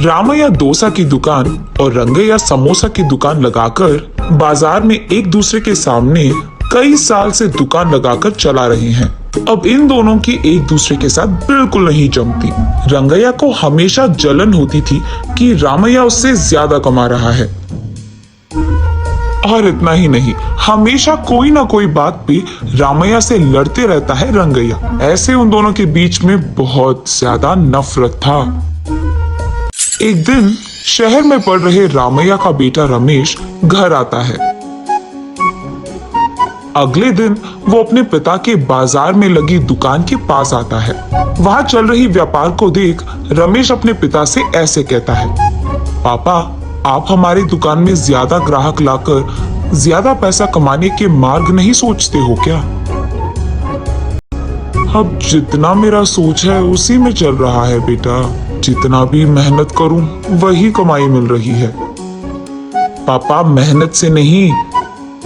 रामैया डोसा की दुकान और रंगैया समोसा की दुकान लगाकर बाजार में एक दूसरे के सामने कई साल से दुकान लगाकर चला रहे हैं। अब इन दोनों की एक दूसरे के साथ बिल्कुल नहीं जमती। रंगैया को हमेशा जलन होती थी कि रामैया उससे ज्यादा कमा रहा है। और इतना ही नहीं, हमेशा कोई ना कोई बात पे रामैया से लड़ते रहता है रंगैया। ऐसे उन दोनों के बीच में बहुत ज्यादा नफरत था। एक दिन शहर में पढ़ रहे रामैया का बेटा रमेश घर आता है। अगले दिन वो अपने पिता के बाजार में लगी दुकान के पास आता है। वहां चल रही व्यापार को देख रमेश अपने पिता से ऐसे कहता है, पापा, आप हमारी दुकान में ज्यादा ग्राहक लाकर ज्यादा पैसा कमाने के मार्ग नहीं सोचते हो क्या? अब जितना मेरा सोच है उसी में चल रहा है बेटा। जितना भी मेहनत करूं वही कमाई मिल रही है। पापा, मेहनत से नहीं,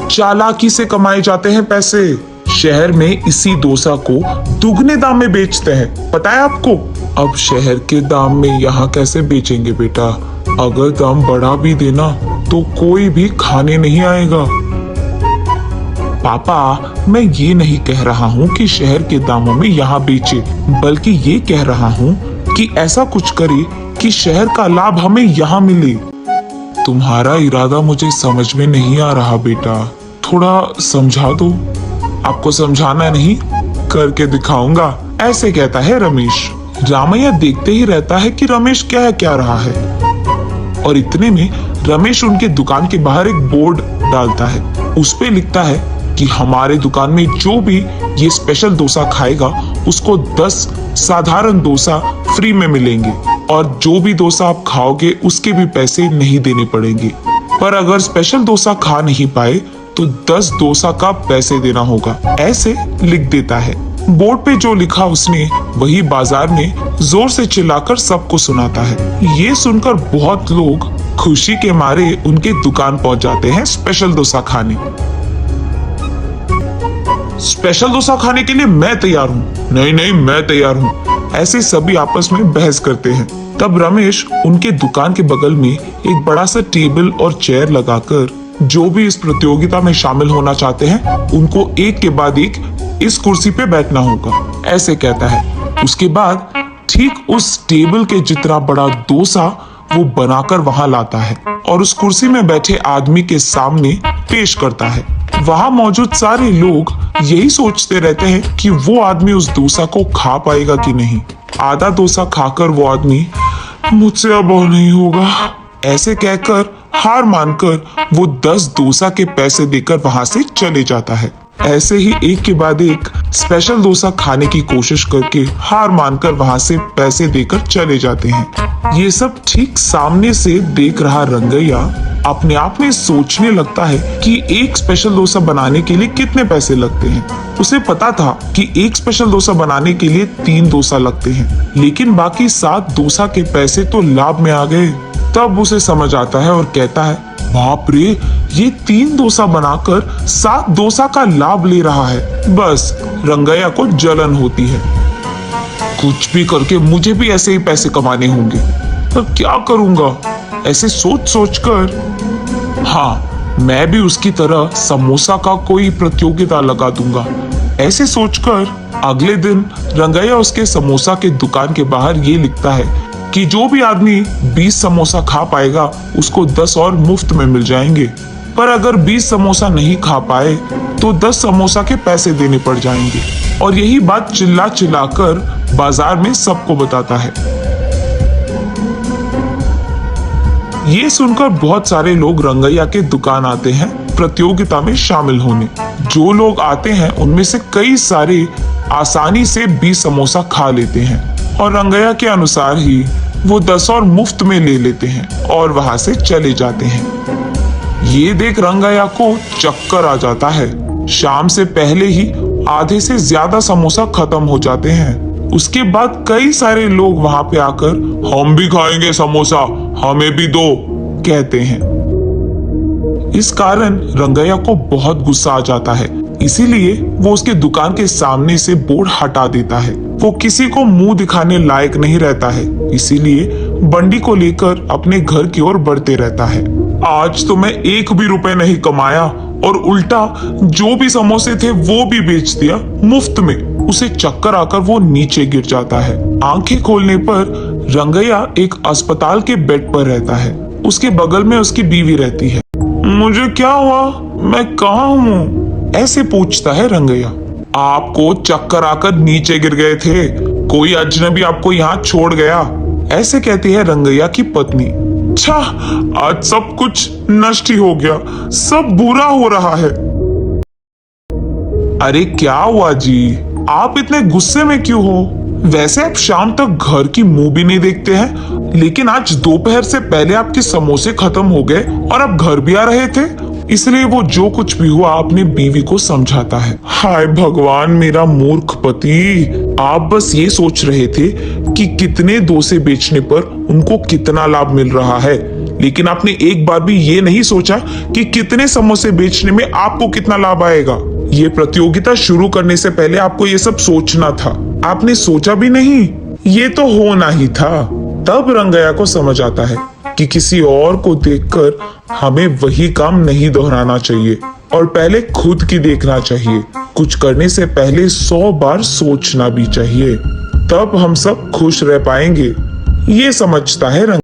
चालाकी से कमाए जाते हैं पैसे। शहर में इसी डोसा को दुगने दाम में बेचते हैं, पता है आपको? अब शहर के दाम में यहाँ कैसे बेचेंगे बेटा? अगर दाम बढ़ा भी देना तो कोई भी खाने नहीं आएगा। पापा, मैं ये नहीं कह रहा हूँ कि शहर के दामों में यहाँ बेचे, बल्कि ये कह रहा हूँ कि ऐसा कुछ करे कि शहर का लाभ हमें यहाँ मिले। तुम्हारा इरादा मुझे समझ में नहीं आ रहा बेटा, थोड़ा समझा दो। आपको समझाना नहीं, करके दिखाऊंगा, ऐसे कहता है रमेश। रामैया देखते ही रहता है कि रमेश क्या रहा है, और इतने में रमेश उनके दुकान के बाहर एक बोर्ड डालता है। उस पे लिखता है कि हमारे दुकान में जो भी ये स्पेशल डोसा खाएगा उसको 10 साधारण डोसा फ्री में मिलेंगे, और जो भी डोसा आप खाओगे उसके भी पैसे नहीं देने पड़ेंगे। पर अगर स्पेशल डोसा खा नहीं पाए तो 10 डोसा का पैसे देना होगा, ऐसे लिख देता है। बोर्ड पे जो लिखा उसने वही बाजार में जोर से चिल्लाकर सबको सुनाता है। ये सुनकर बहुत लोग खुशी के मारे उनके दुकान पहुंच जाते हैं स्पेशल डोसा खाने। स्पेशल डोसा खाने के लिए मैं तैयार हूँ, नहीं मैं तैयार हूँ, ऐसे सभी आपस में बहस करते हैं। तब रमेश उनके दुकान के बगल में एक बड़ा सा टेबल और चेयर लगाकर जो भी इस प्रतियोगिता में शामिल होना चाहते हैं उनको एक के बाद एक इस कुर्सी पे बैठना होगा, ऐसे कहता है। उसके बाद ठीक उस टेबल के जितना बड़ा डोसा वो बनाकर वहां लाता है और उस कुर्सी में बैठे आदमी के सामने पेश करता है। वहां मौजूद सारे लोग यही सोचते रहते हैं कि वो आदमी उस डोसा को खा पाएगा कि नहीं। आधा डोसा खाकर वो आदमी, मुझसे अब और नहीं होगा, ऐसे कहकर हार मानकर वो 10 डोसा के पैसे देकर वहां से चले जाता है। ऐसे ही एक के बाद एक स्पेशल डोसा खाने की कोशिश करके हार मानकर वहां से पैसे देकर चले जाते हैं। ये सब ठीक सामने से देख रहा रंगैया अपने आप में सोचने लगता है कि एक स्पेशल डोसा बनाने के लिए कितने पैसे लगते हैं। उसे पता था कि एक स्पेशल डोसा बनाने के लिए 3 डोसा लगते हैं, लेकिन बाकी 7 डोसा के पैसे तो लाभ में आ गए। तब उसे समझ आता है और कहता है, बाप रे, ये 3 डोसा बनाकर 7 डोसा का लाभ ले रहा है। बस रंगैया को जलन होती है। कुछ भी करके मुझे भी ऐसे ही पैसे कमाने होंगे, पर क्या करूंगा? ऐसे सोच कर, हाँ, मैं भी उसकी तरह समोसा का कोई प्रतियोगिता लगा दूंगा। ऐसे सोचकर अगले दिन रंगैया उसके समोसा के दुकान के बाहर ये लिखता है कि जो भी आदमी 20 समोसा खा पाएगा उसको 10 और मुफ्त में मिल जाएंगे। पर अगर 20 समोसा नहीं खा पाए तो 10 समोसा के पैसे देने पड़ जाएंगे। और यही बात चिल्ला कर बाजार में सबको बताता है। ये सुनकर बहुत सारे लोग रंगैया के दुकान आते हैं प्रतियोगिता में शामिल होने। जो लोग आते हैं उनमें से कई सारे आसानी से 20 समोसा खा लेते हैं और रंगैया के अनुसार ही वो 10 और मुफ्त में ले लेते हैं और वहां से चले जाते हैं। ये देख रंगैया को चक्कर आ जाता है। शाम से पहले ही आधे से ज्यादा समोसा खत्म हो जाते हैं। उसके बाद कई सारे लोग वहां पे आकर, हम भी खाएंगे समोसा, हमें भी दो, कहते हैं। इस कारण रंगैया को बहुत गुस्सा आ जाता है इसीलिए वो उसके दुकान के सामने से बोर्ड हटा देता है। वो किसी को मुंह दिखाने लायक नहीं रहता है, इसीलिए बंडी को लेकर अपने घर की ओर बढ़ते रहता है। आज तो मैं 1 भी रुपए नहीं कमाया और उल्टा जो भी समोसे थे वो भी बेच दिया मुफ्त में। उसे चक्कर आकर वो नीचे गिर जाता है। आंखें खोलने पर रंगैया एक अस्पताल के बेड पर रहता है। उसके बगल में उसकी बीवी रहती है। मुझे क्या हुआ, मैं कहाँ हूँ, ऐसे पूछता है रंगैया। आपको चक्कर आकर नीचे गिर गए थे, कोई अजनबी आपको यहाँ छोड़ गया, ऐसे कहती है रंगैया की पत्नी। अच्छा, आज सब कुछ नष्ट ही हो गया, सब बुरा हो रहा है। अरे क्या हुआ जी, आप इतने गुस्से में क्यों हो? वैसे आप शाम तक घर की मुंह भी नहीं देखते हैं, लेकिन आज दोपहर से पहले आपके समोसे खत्म हो गए और आप घर भी आ रहे थे, इसलिए वो जो कुछ भी हुआ अपनी बीवी को समझाता है। हाय भगवान, मेरा मूर्ख पति, आप बस ये सोच रहे थे कि कितने डोसे बेचने पर उनको कितना लाभ मिल रहा है, लेकिन आपने एक बार भी ये नहीं सोचा कि कितने समोसे बेचने में आपको कितना लाभ आएगा। ये प्रतियोगिता शुरू करने से पहले आपको ये सब सोचना था, आपने सोचा भी नहीं, ये तो होना ही था। तब रंगैया को समझ आता है कि किसी और को देखकर हमें वही काम नहीं दोहराना चाहिए और पहले खुद की देखना चाहिए। कुछ करने से पहले 100 बार सोचना भी चाहिए, तब हम सब खुश रह पाएंगे। ये समझता है रंगैया।